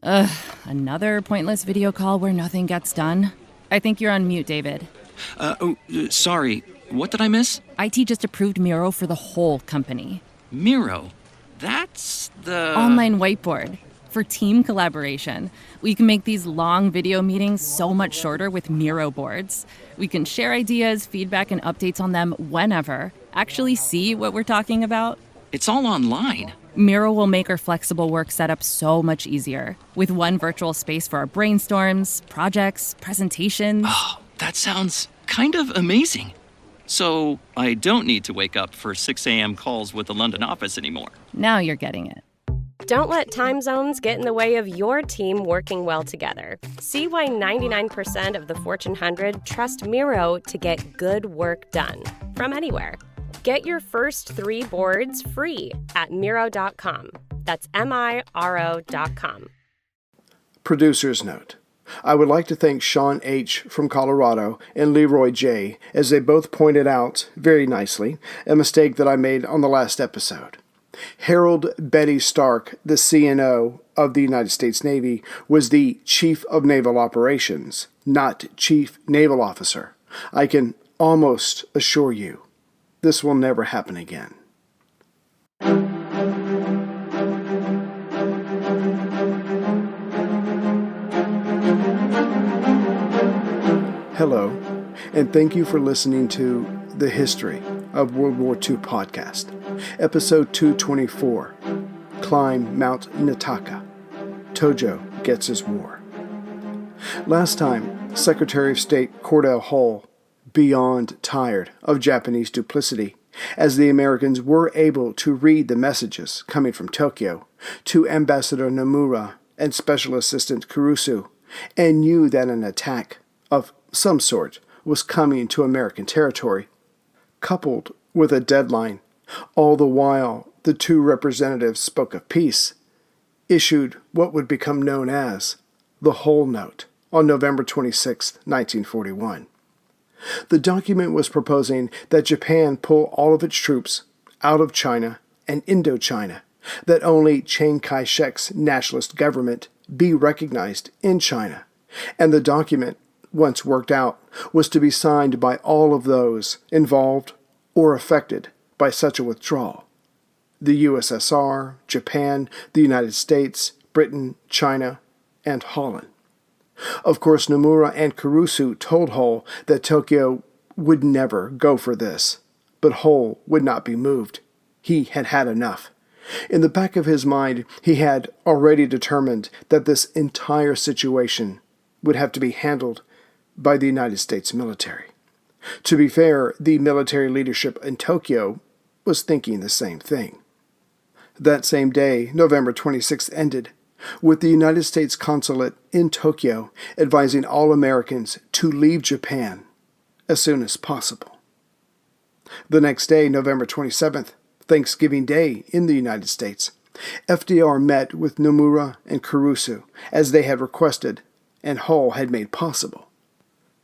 Ugh, another pointless video call where nothing gets done. I think you're on mute, David. Sorry. What did I miss? IT just approved Miro for the whole company. Miro. That's the... Online whiteboard. For team collaboration. We can make these long video meetings so much shorter with Miro boards. We can share ideas, feedback, and updates on them whenever. Actually see what we're talking about. It's all online. Miro will make our flexible work setup so much easier. With one virtual space for our brainstorms, projects, presentations. Oh, that sounds kind of amazing. So I don't need to wake up for 6 a.m. calls with the London office anymore. Now you're getting it. Don't let time zones get in the way of your team working well together. See why 99% of the Fortune 100 trust Miro to get good work done from anywhere. Get your first 3 boards free at Miro.com. That's Miro.com. Producer's note. I would like to thank Sean H. from Colorado and Leroy J., as they both pointed out, very nicely, a mistake that I made on the last episode. Harold Betty Stark, the CNO of the United States Navy, was the Chief of Naval Operations, not Chief Naval Officer. I can almost assure you, this will never happen again. Hello, and thank you for listening to The History of World War II podcast, episode 224, Climb Mount Niitaka. Tojo gets his war. Last time, Secretary of State Cordell Hull, beyond tired of Japanese duplicity, as the Americans were able to read the messages coming from Tokyo to Ambassador Nomura and Special Assistant Kurusu, and knew that an attack of some sort was coming to American territory, coupled with a deadline. All the while, the two representatives spoke of peace, issued what would become known as the Hull Note on November 26, 1941. The document was proposing that Japan pull all of its troops out of China and Indochina, that only Chiang Kai-shek's nationalist government be recognized in China, and the document, once worked out, was to be signed by all of those involved or affected by such a withdrawal: the USSR, Japan, the United States, Britain, China, and Holland. Of course, Nomura and Kurusu told Hull that Tokyo would never go for this, but Hull would not be moved. He had had enough. In the back of his mind, he had already determined that this entire situation would have to be handled by the United States military. To be fair, the military leadership in Tokyo was thinking the same thing. That same day, November 26th ended, with the United States consulate in Tokyo advising all Americans to leave Japan as soon as possible. The next day, November 27th, Thanksgiving Day in the United States, FDR met with Nomura and Kurusu as they had requested and Hull had made possible.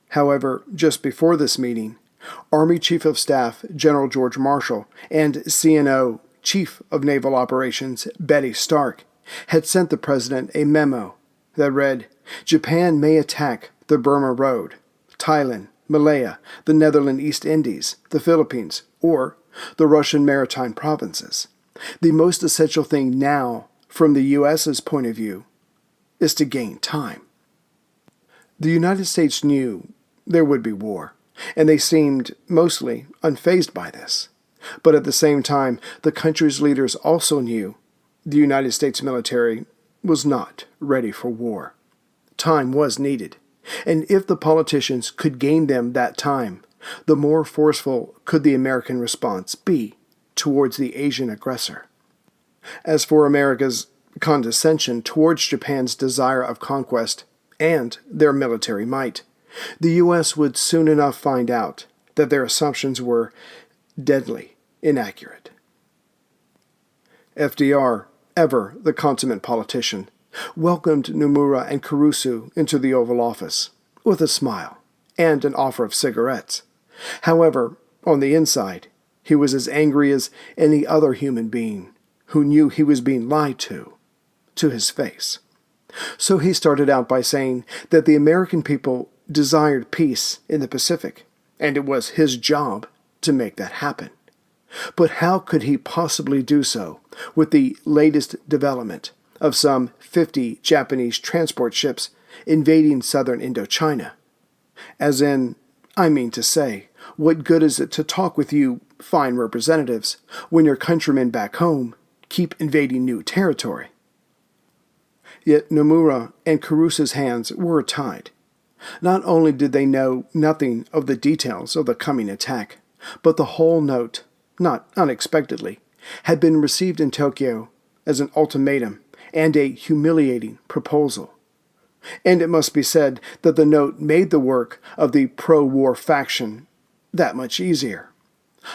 However, just before this meeting, Army Chief of Staff General George Marshall and CNO Chief of Naval Operations Betty Stark had sent the President a memo that read, "Japan may attack the Burma Road, Thailand, Malaya, the Netherlands East Indies, the Philippines, or the Russian maritime provinces. The most essential thing now, from the U.S.'s point of view, is to gain time." The United States knew there would be war, and they seemed mostly unfazed by this. But at the same time, the country's leaders also knew the United States military was not ready for war. Time was needed, and if the politicians could gain them that time, the more forceful could the American response be towards the Asian aggressor. As for America's condescension towards Japan's desire of conquest and their military might, the U.S. would soon enough find out that their assumptions were deadly inaccurate. FDR, ever the consummate politician, welcomed Nomura and Kurusu into the Oval Office with a smile and an offer of cigarettes. However, on the inside, he was as angry as any other human being who knew he was being lied to his face. So he started out by saying that the American people desired peace in the Pacific, and it was his job to make that happen. But how could he possibly do so with the latest development of some 50 Japanese transport ships invading southern Indochina? As in, I mean to say, what good is it to talk with you fine representatives when your countrymen back home keep invading new territory? Yet Nomura and Kurusa's hands were tied. Not only did they know nothing of the details of the coming attack, but the whole note, not unexpectedly, had been received in Tokyo as an ultimatum and a humiliating proposal. And it must be said that the note made the work of the pro-war faction that much easier.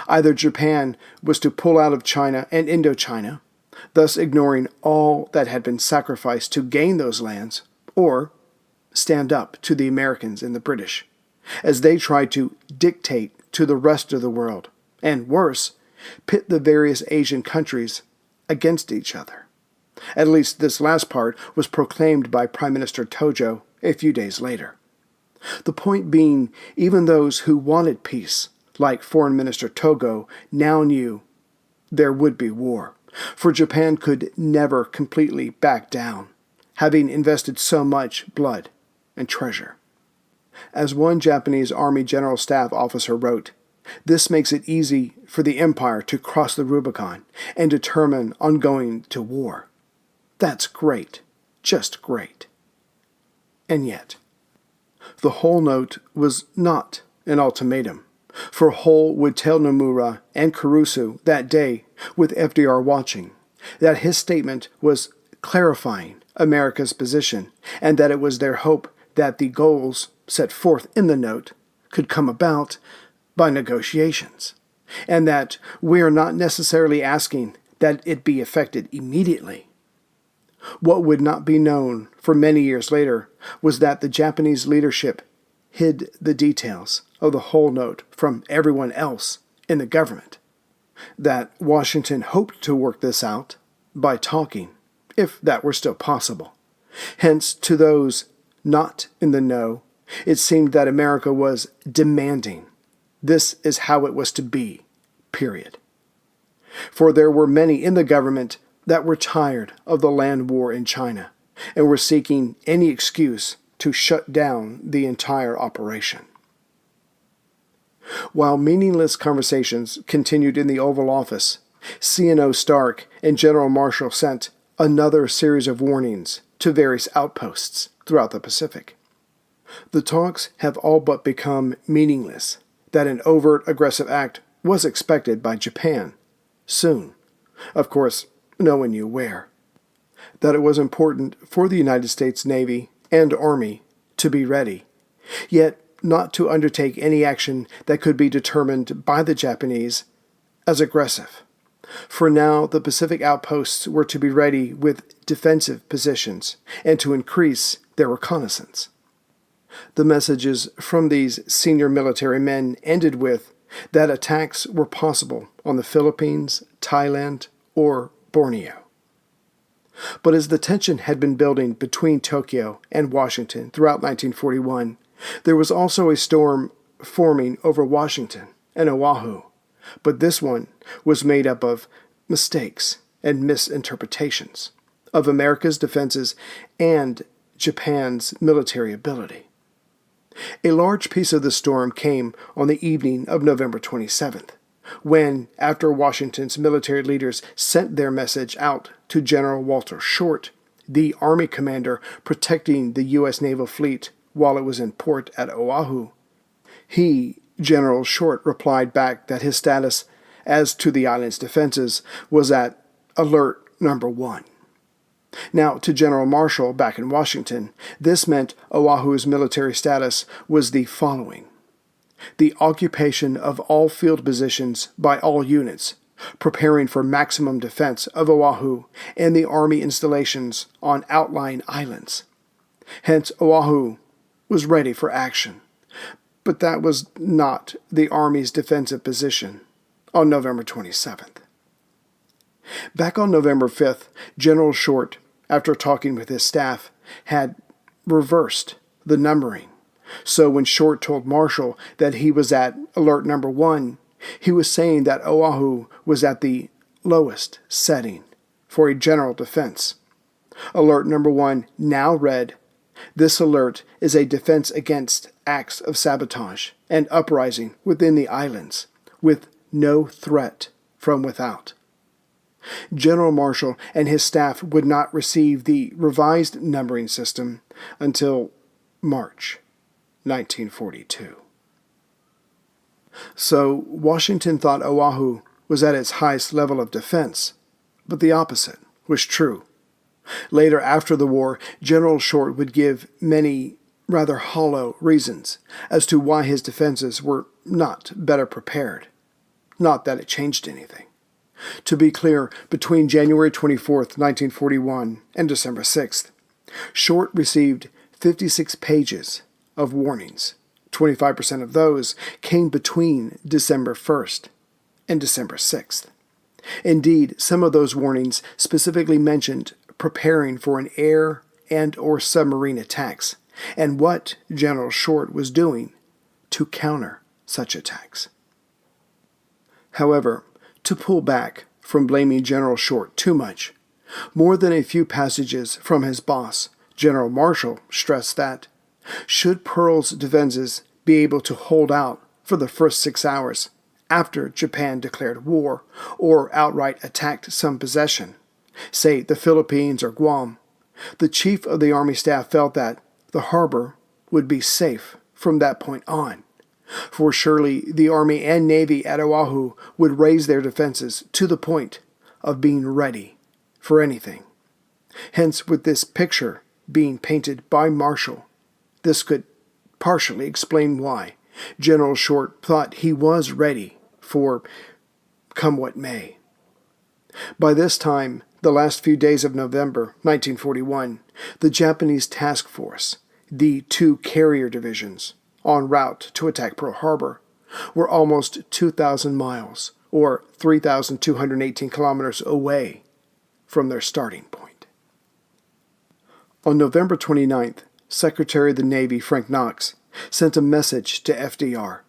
Either Japan was to pull out of China and Indochina, thus ignoring all that had been sacrificed to gain those lands, or stand up to the Americans and the British, as they tried to dictate to the rest of the world, and worse, pit the various Asian countries against each other. At least this last part was proclaimed by Prime Minister Tojo a few days later. The point being, even those who wanted peace, like Foreign Minister Togo, now knew there would be war, for Japan could never completely back down, having invested so much blood and treasure. As one Japanese Army General Staff officer wrote, "This makes it easy for the empire to cross the Rubicon and determine on going to war. That's great, just great." And yet, the whole note was not an ultimatum, for Hull would tell Nomura and Kurusu that day, with FDR watching, that his statement was clarifying America's position and that it was their hope that the goals set forth in the note could come about by negotiations, and that we are not necessarily asking that it be effected immediately. What would not be known for many years later was that the Japanese leadership hid the details of the whole note from everyone else in the government, that Washington hoped to work this out by talking, if that were still possible. Hence, to those not in the know, it seemed that America was demanding this is how it was to be, period. For there were many in the government that were tired of the land war in China and were seeking any excuse to shut down the entire operation. While meaningless conversations continued in the Oval Office, CNO Stark and General Marshall sent another series of warnings to various outposts throughout the Pacific. The talks have all but become meaningless, that an overt aggressive act was expected by Japan soon. Of course, no one knew where. That it was important for the United States Navy and Army to be ready, yet not to undertake any action that could be determined by the Japanese as aggressive. For now, the Pacific outposts were to be ready with defensive positions and to increase their reconnaissance. The messages from these senior military men ended with that attacks were possible on the Philippines, Thailand, or Borneo. But as the tension had been building between Tokyo and Washington throughout 1941, there was also a storm forming over Washington and Oahu, but this one was made up of mistakes and misinterpretations of America's defenses and Japan's military ability. A large piece of the storm came on the evening of November 27th, when, after Washington's military leaders sent their message out to General Walter Short, the Army commander protecting the U.S. naval fleet while it was in port at Oahu, he, General Short, replied back that his status as to the island's defenses was at Alert Number 1. Now, to General Marshall back in Washington, this meant Oahu's military status was the following: the occupation of all field positions by all units, preparing for maximum defense of Oahu and the Army installations on outlying islands. Hence, Oahu was ready for action. But that was not the Army's defensive position on November 27th. Back on November 5th, General Short, after talking with his staff, had reversed the numbering. So when Short told Marshall that he was at alert number 1, he was saying that Oahu was at the lowest setting for a general defense. Alert number 1 now read, "This alert is a defense against acts of sabotage and uprising within the islands, with no threat from without." General Marshall and his staff would not receive the revised numbering system until March 1942. So Washington thought Oahu was at its highest level of defense, but the opposite was true. Later, after the war, General Short would give many rather hollow reasons as to why his defenses were not better prepared. Not that it changed anything. To be clear, between January 24th, 1941 and December 6th, Short received 56 pages of warnings. 25% of those came between December 1st and December 6th. Indeed, some of those warnings specifically mentioned preparing for an air and or submarine attacks, and what General Short was doing to counter such attacks. However, to pull back from blaming General Short too much, more than a few passages from his boss, General Marshall, stressed that, should Pearl's defenses be able to hold out for the first 6 hours after Japan declared war or outright attacked some possession, say the Philippines or Guam, the Chief of the Army Staff felt that the harbor would be safe from that point on, for surely the Army and Navy at Oahu would raise their defenses to the point of being ready for anything. Hence, with this picture being painted by Marshall, this could partially explain why General Short thought he was ready for come what may. By this time, the last few days of November 1941, the Japanese task force, the 2 carrier divisions, en route to attack Pearl Harbor, were almost 2,000 miles, or 3,218 kilometers away from their starting point. On November 29th, Secretary of the Navy Frank Knox sent a message to FDR,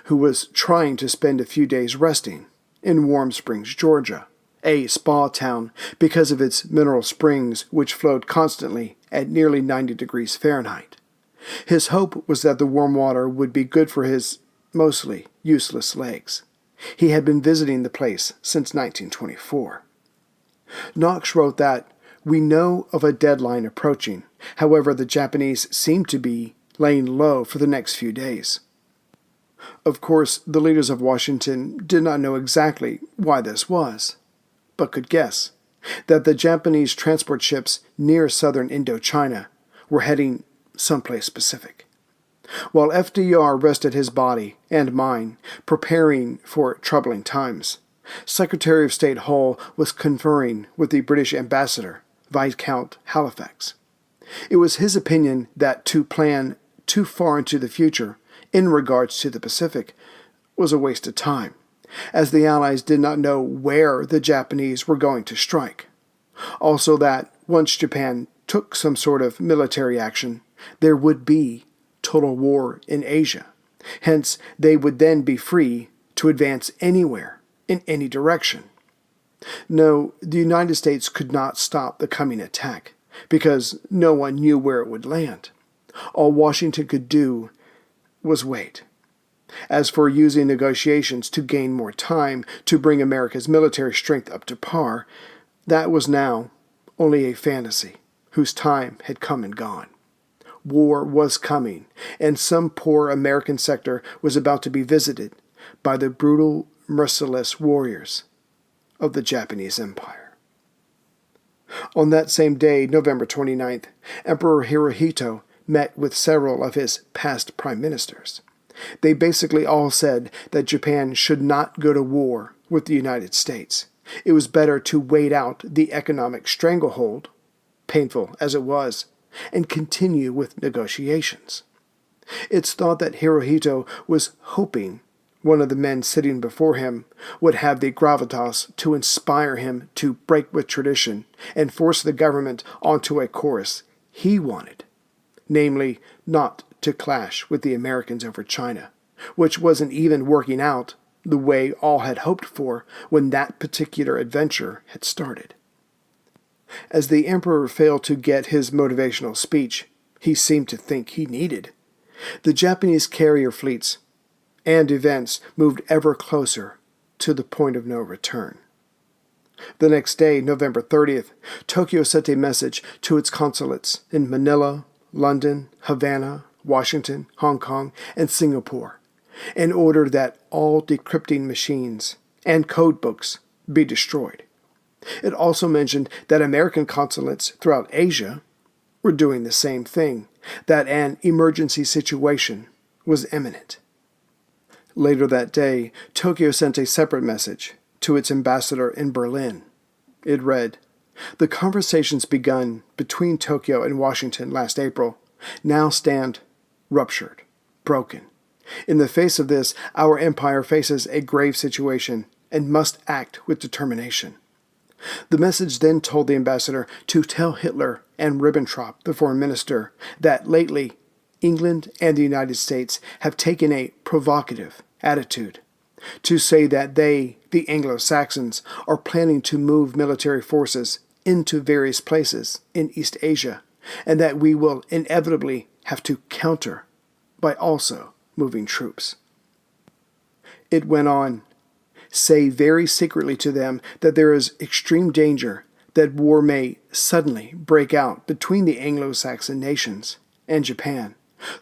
who was trying to spend a few days resting in Warm Springs, Georgia, a spa town because of its mineral springs which flowed constantly at nearly 90 degrees Fahrenheit. His hope was that the warm water would be good for his mostly useless legs. He had been visiting the place since 1924. Knox wrote that, "We know of a deadline approaching. However, the Japanese seem to be laying low for the next few days." Of course, the leaders of Washington did not know exactly why this was, but could guess that the Japanese transport ships near southern Indochina were heading someplace specific. While FDR rested his body and mind, preparing for troubling times, Secretary of State Hull was conferring with the British ambassador, Viscount Halifax. It was his opinion that to plan too far into the future in regards to the Pacific was a waste of time, as the Allies did not know where the Japanese were going to strike. Also that once Japan took some sort of military action, there would be total war in Asia. Hence, they would then be free to advance anywhere, in any direction. No, the United States could not stop the coming attack, because no one knew where it would land. All Washington could do was wait. As for using negotiations to gain more time to bring America's military strength up to par, that was now only a fantasy whose time had come and gone. War was coming, and some poor American sector was about to be visited by the brutal, merciless warriors of the Japanese Empire. On that same day, November 29th, Emperor Hirohito met with several of his past prime ministers. They basically all said that Japan should not go to war with the United States. It was better to wait out the economic stranglehold, painful as it was, and continue with negotiations. It's thought that Hirohito was hoping one of the men sitting before him would have the gravitas to inspire him to break with tradition and force the government onto a course he wanted, namely not to clash with the Americans over China, which wasn't even working out the way all had hoped for when that particular adventure had started. As the emperor failed to get his motivational speech he seemed to think he needed, the Japanese carrier fleets and events moved ever closer to the point of no return. The next day, November 30th, Tokyo sent a message to its consulates in Manila, London, Havana, Washington, Hong Kong, and Singapore, and ordered that all decrypting machines and code books be destroyed. It also mentioned that American consulates throughout Asia were doing the same thing, that an emergency situation was imminent. Later that day, Tokyo sent a separate message to its ambassador in Berlin. It read, "The conversations begun between Tokyo and Washington last April now stand ruptured, broken. In the face of this, our empire faces a grave situation and must act with determination." The message then told the ambassador to tell Hitler and Ribbentrop, the foreign minister, that lately England and the United States have taken a provocative attitude, to say that they, the Anglo-Saxons, are planning to move military forces into various places in East Asia, and that we will inevitably have to counter by also moving troops. It went on, "Say very secretly to them that there is extreme danger that war may suddenly break out between the Anglo-Saxon nations and Japan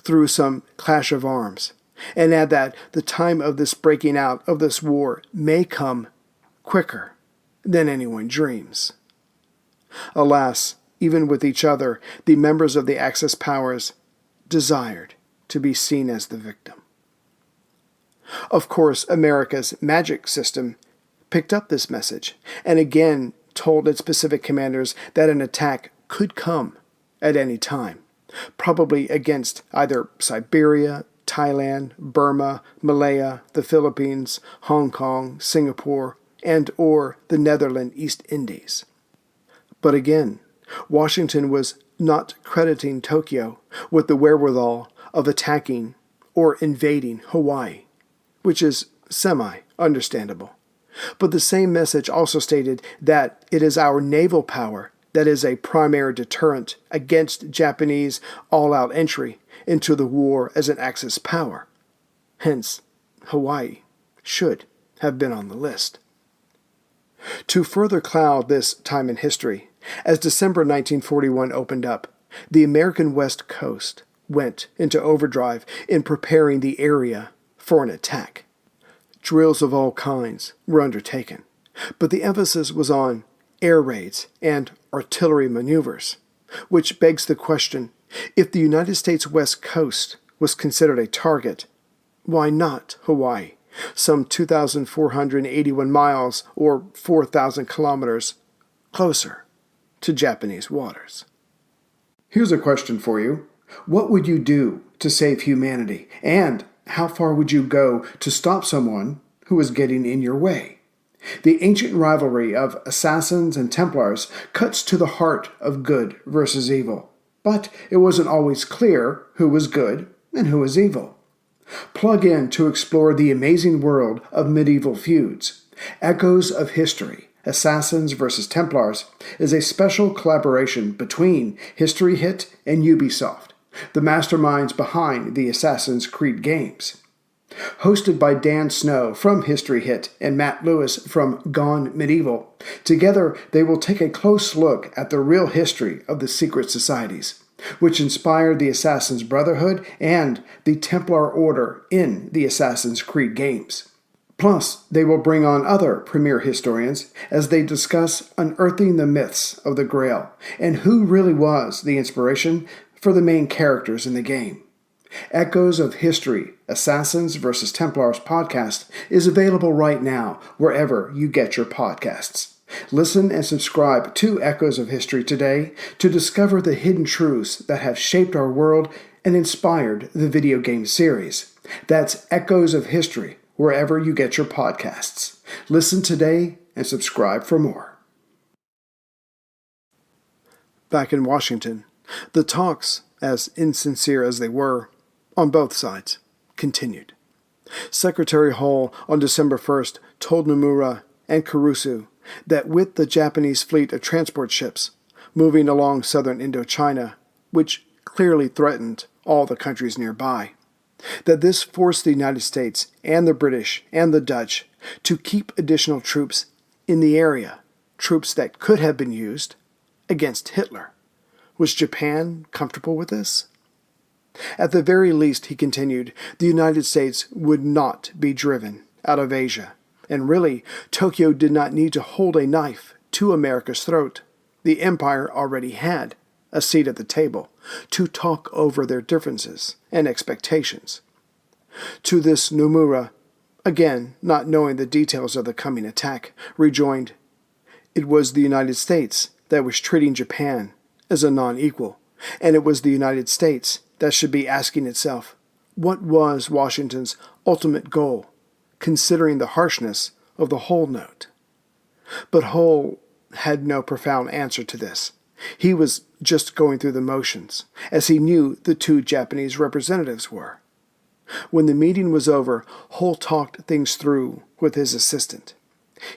through some clash of arms, and add that the time of this breaking out of this war may come quicker than anyone dreams." Alas, even with each other, the members of the Axis powers desired to be seen as the victim. Of course, America's magic system picked up this message and again told its Pacific commanders that an attack could come at any time, probably against either Siberia, Thailand, Burma, Malaya, the Philippines, Hong Kong, Singapore, and or the Netherlands East Indies. But again, Washington was not crediting Tokyo with the wherewithal of attacking or invading Hawaii, which is semi-understandable. But the same message also stated that it is our naval power that is a primary deterrent against Japanese all-out entry into the war as an Axis power. Hence, Hawaii should have been on the list. To further cloud this time in history, as December 1941 opened up, the American West Coast went into overdrive in preparing the area for an attack. Drills of all kinds were undertaken, but the emphasis was on air raids and artillery maneuvers, which begs the question, if the United States West Coast was considered a target, why not Hawaii, some 2,481 miles or 4,000 kilometers closer to Japanese waters? Here's a question for you. What would you do to save humanity? And how far would you go to stop someone who is getting in your way? The ancient rivalry of assassins and Templars cuts to the heart of good versus evil, but it wasn't always clear who was good and who was evil. Plug in to explore the amazing world of medieval feuds. Echoes of History, Assassins vs. Templars is a special collaboration between History Hit and Ubisoft, the masterminds behind the Assassin's Creed games. Hosted by Dan Snow from History Hit and Matt Lewis from Gone Medieval, together they will take a close look at the real history of the secret societies, which inspired the Assassin's Brotherhood and the Templar Order in the Assassin's Creed games. Plus, they will bring on other premier historians as they discuss unearthing the myths of the Grail and who really was the inspiration for the main characters in the game. Echoes of History, Assassins vs. Templars podcast is available right now wherever you get your podcasts. Listen and subscribe to Echoes of History today to discover the hidden truths that have shaped our world and inspired the video game series. That's Echoes of History wherever you get your podcasts. Listen today and subscribe for more. Back in Washington, The talks, as insincere as they were, on both sides, continued. Secretary Hull on December 1st told Nomura and Kurusu that with the Japanese fleet of transport ships moving along southern Indochina, which clearly threatened all the countries nearby, that this forced the United States and the British and the Dutch to keep additional troops in the area, troops that could have been used against Hitler. Was Japan comfortable with this? At the very least, he continued, the United States would not be driven out of Asia, and really, Tokyo did not need to hold a knife to America's throat. The empire already had a seat at the table to talk over their differences and expectations. To this, Nomura, again not knowing the details of the coming attack, rejoined, it was the United States that was treating Japan as a non-equal, and it was the United States that should be asking itself, what was Washington's ultimate goal, considering the harshness of the Hull note? But Hull had no profound answer to this. He was just going through the motions, as he knew the two Japanese representatives were. When the meeting was over, Hull talked things through with his assistant.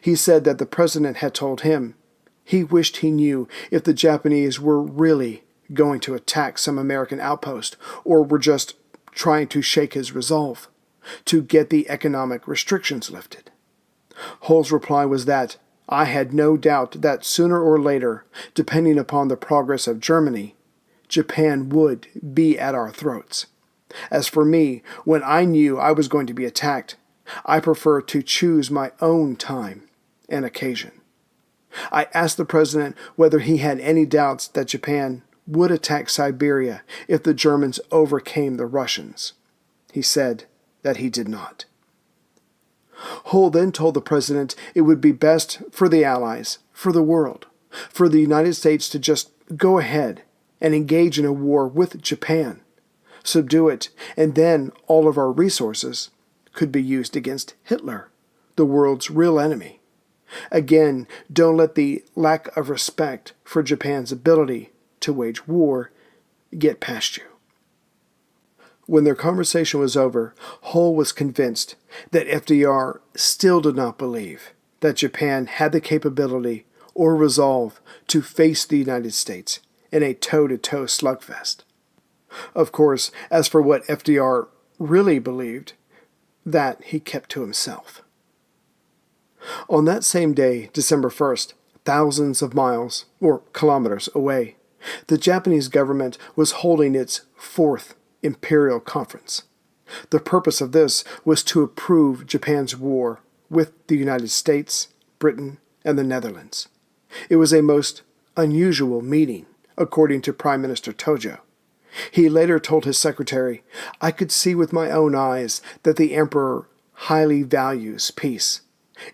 He said that the president had told him he wished he knew if the Japanese were really going to attack some American outpost or were just trying to shake his resolve to get the economic restrictions lifted. Hull's reply was that I had no doubt that sooner or later, depending upon the progress of Germany, Japan would be at our throats. As for me, when I knew I was going to be attacked, I prefer to choose my own time and occasion. I asked the president whether he had any doubts that Japan would attack Siberia if the Germans overcame the Russians. He said that he did not. Hull then told the president it would be best for the Allies, for the world, for the United States to just go ahead and engage in a war with Japan, subdue it, and then all of our resources could be used against Hitler, the world's real enemy. Again, don't let the lack of respect for Japan's ability to wage war get past you. When their conversation was over, Hull was convinced that FDR still did not believe that Japan had the capability or resolve to face the United States in a toe-to-toe slugfest. Of course, as for what FDR really believed, that he kept to himself. On that same day, December 1st, thousands of miles, or kilometers away, the Japanese government was holding its Fourth Imperial Conference. The purpose of this was to approve Japan's war with the United States, Britain, and the Netherlands. It was a most unusual meeting, according to Prime Minister Tojo. He later told his secretary, I could see with my own eyes that the emperor highly values peace.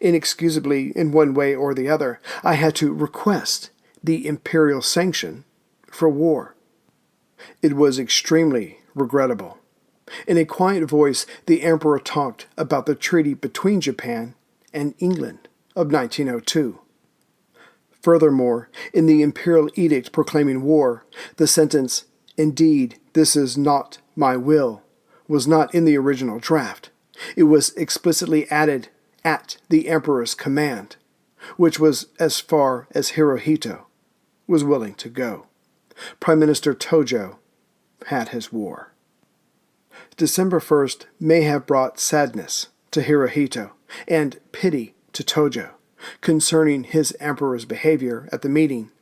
Inexcusably, in one way or the other, I had to request the imperial sanction for war. It was extremely regrettable. In a quiet voice, the emperor talked about the treaty between Japan and England of 1902. Furthermore, in the imperial edict proclaiming war, the sentence, "Indeed, this is not my will," was not in the original draft. It was explicitly added at the emperor's command, which was as far as Hirohito was willing to go. Prime Minister Tojo had his war. December 1st may have brought sadness to Hirohito and pity to Tojo concerning his emperor's behavior at the meeting,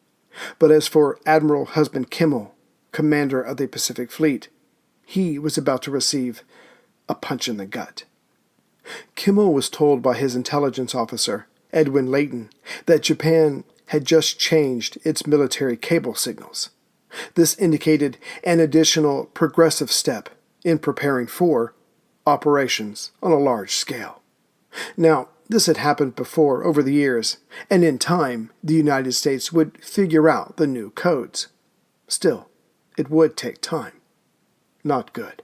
but as for Admiral Husband Kimmel, commander of the Pacific Fleet, he was about to receive a punch in the gut. Kimmel was told by his intelligence officer, Edwin Layton, that Japan had just changed its military cable signals. This indicated an additional progressive step in preparing for operations on a large scale. Now, this had happened before over the years, and in time, the United States would figure out the new codes. Still, it would take time. Not good.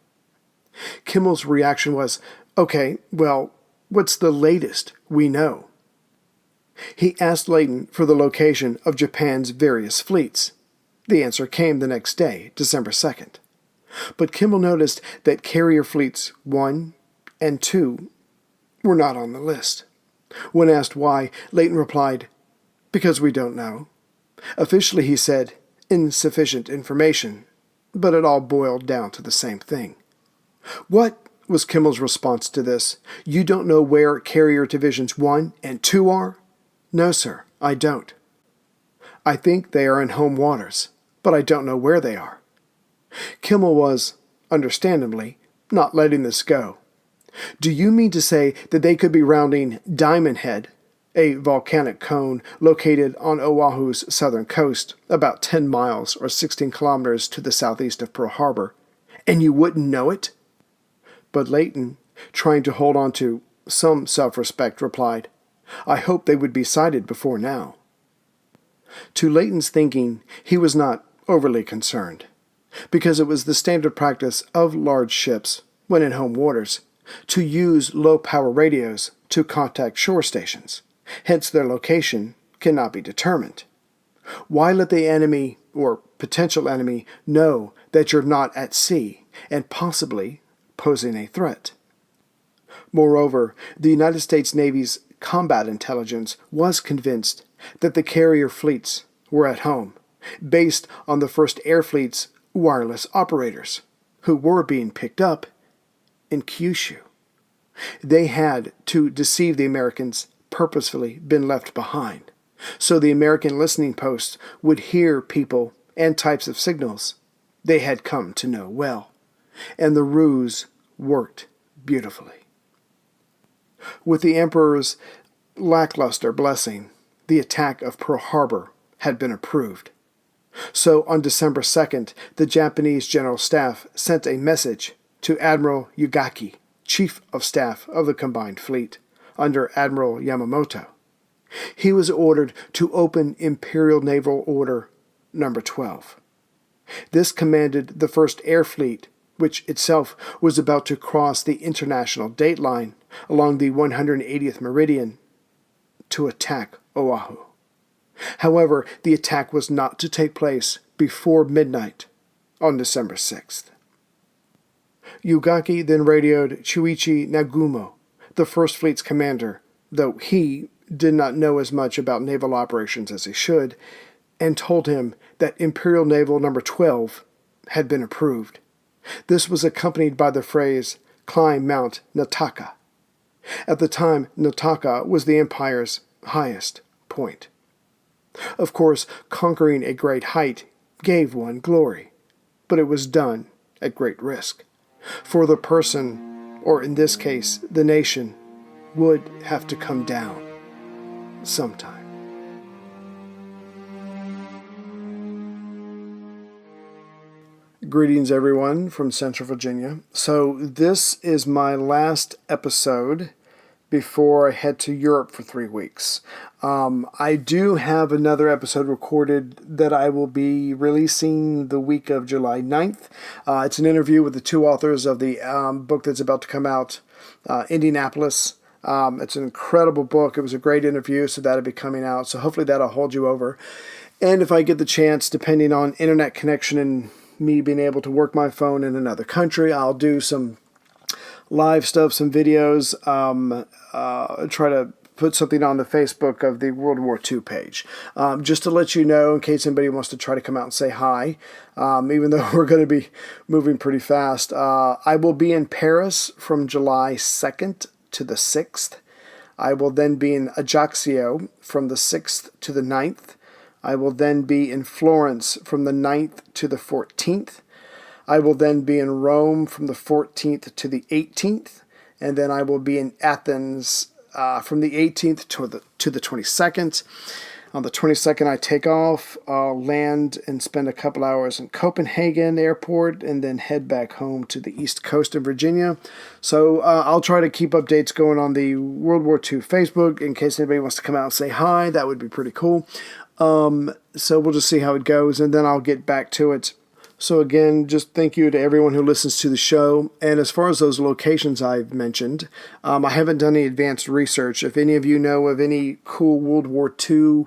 Kimmel's reaction was, okay, well, what's the latest we know? He asked Layton for the location of Japan's various fleets. The answer came the next day, December 2nd. But Kimmel noticed that carrier fleets 1 and 2 were not on the list. When asked why, Leighton replied, "Because we don't know." Officially, he said, insufficient information, but it all boiled down to the same thing. "What?" was Kimmel's response to this. "You don't know where carrier divisions 1 and 2 are?" "No, sir, I don't." "I think they are in home waters, but I don't know where they are." Kimmel was, understandably, not letting this go. "Do you mean to say that they could be rounding Diamond Head, a volcanic cone located on Oahu's southern coast, about 10 miles or 16 kilometers to the southeast of Pearl Harbor, and you wouldn't know it?" But Leighton, trying to hold on to some self-respect, replied, "I hope they would be sighted before now." To Leighton's thinking, he was not overly concerned, because it was the standard practice of large ships, when in home waters, to use low-power radios to contact shore stations. Hence their location cannot be determined. Why let the enemy, or potential enemy, know that you're not at sea and possibly posing a threat? Moreover, the United States Navy's combat intelligence was convinced that the carrier fleets were at home, based on the first air fleet's wireless operators, who were being picked up in Kyushu. They had, to deceive the Americans, purposefully been left behind, so the American listening posts would hear people and types of signals they had come to know well, and the ruse worked beautifully. With the Emperor's lackluster blessing, the attack of Pearl Harbor had been approved. So on December 2nd, the Japanese General Staff sent a message to Admiral Yugaki, Chief of Staff of the Combined Fleet, under Admiral Yamamoto. He was ordered to open Imperial Naval Order No. 12. This commanded the First Air Fleet, which itself was about to cross the international date line along the 180th meridian, to attack Oahu. However, the attack was not to take place before midnight on December 6th. Yugaki then radioed Chuichi Nagumo, the First Fleet's commander, though he did not know as much about naval operations as he should, and told him that Imperial Naval No. 12 had been approved. This was accompanied by the phrase, "Climb Mount Niitaka." At the time, Niitaka was the Empire's highest point. Of course, conquering a great height gave one glory, but it was done at great risk, for the person, or in this case, the nation, would have to come down sometime. Greetings, everyone, from Central Virginia. So this is my last episode before I head to Europe for 3 weeks. I do have another episode recorded that I will be releasing the week of July 9th. It's an interview with the two authors of the book that's about to come out, Indianapolis. It's an incredible book. It was a great interview, so that'll be coming out. So hopefully that'll hold you over. And if I get the chance, depending on internet connection and me being able to work my phone in another country, I'll do some live stuff, some videos, try to put something on the Facebook of the World War II page. Just to let you know, in case anybody wants to try to come out and say hi, even though we're going to be moving pretty fast. I will be in Paris from July 2nd to the 6th. I will then be in Ajaccio from the 6th to the 9th. I will then be in Florence from the 9th to the 14th. I will then be in Rome from the 14th to the 18th. And then I will be in Athens from the 18th to the 22nd. On the 22nd, I take off. I'll land and spend a couple hours in Copenhagen Airport and then head back home to the East Coast of Virginia. So I'll try to keep updates going on the World War II Facebook in case anybody wants to come out and say hi. That would be pretty cool. So we'll just see how it goes, and then I'll get back to it. So again, just thank you to everyone who listens to the show. And as far as those locations I've mentioned, I haven't done any advanced research. If any of you know of any cool World War II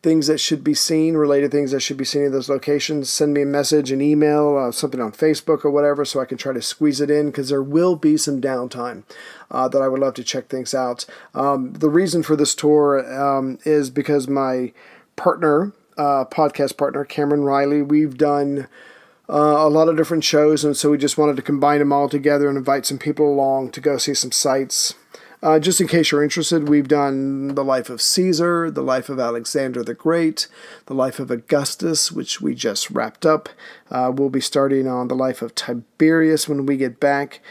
things that should be seen, related things that should be seen in those locations, send me a message, an email, something on Facebook or whatever, so I can try to squeeze it in, because there will be some downtime that I would love to check things out. The reason for this tour is because my partner, podcast partner, Cameron Riley, we've done a lot of different shows, and so we just wanted to combine them all together and invite some people along to go see some sights. Just in case you're interested, we've done the life of Caesar, the life of Alexander the Great, the life of Augustus, which we just wrapped up. We'll be starting on the life of Tiberius when we get back.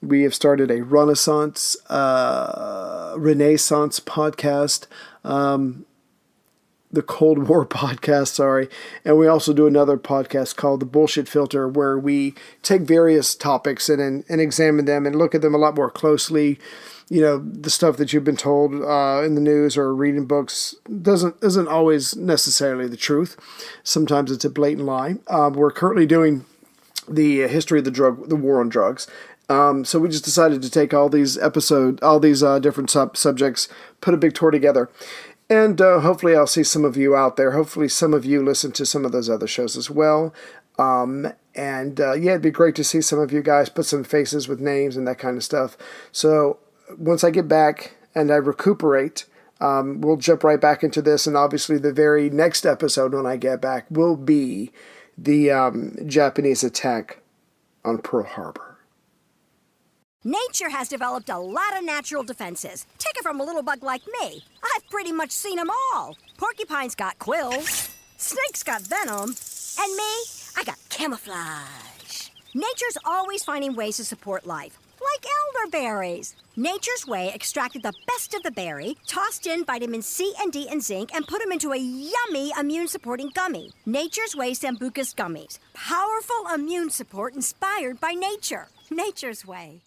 We have started a Renaissance podcast, the Cold War podcast, and we also do another podcast called The Bullshit Filter, where we take various topics and examine them and look at them a lot more closely. You know, the stuff that you've been told in the news or reading books isn't always necessarily the truth. Sometimes it's a blatant lie. We're currently doing the history of the war on drugs. So we just decided to take all these different subjects, put a big tour together. And hopefully I'll see some of you out there. Hopefully some of you listen to some of those other shows as well. It'd be great to see some of you guys, put some faces with names and that kind of stuff. So once I get back and I recuperate, we'll jump right back into this. And obviously the very next episode when I get back will be the Japanese attack on Pearl Harbor. Nature has developed a lot of natural defenses. Take it from a little bug like me. I've pretty much seen them all. Porcupines got quills. Snakes got venom. And me, I got camouflage. Nature's always finding ways to support life. Like elderberries. Nature's Way extracted the best of the berry, tossed in vitamin C and D and zinc, and put them into a yummy immune-supporting gummy. Nature's Way Sambucus Gummies. Powerful immune support inspired by nature. Nature's Way.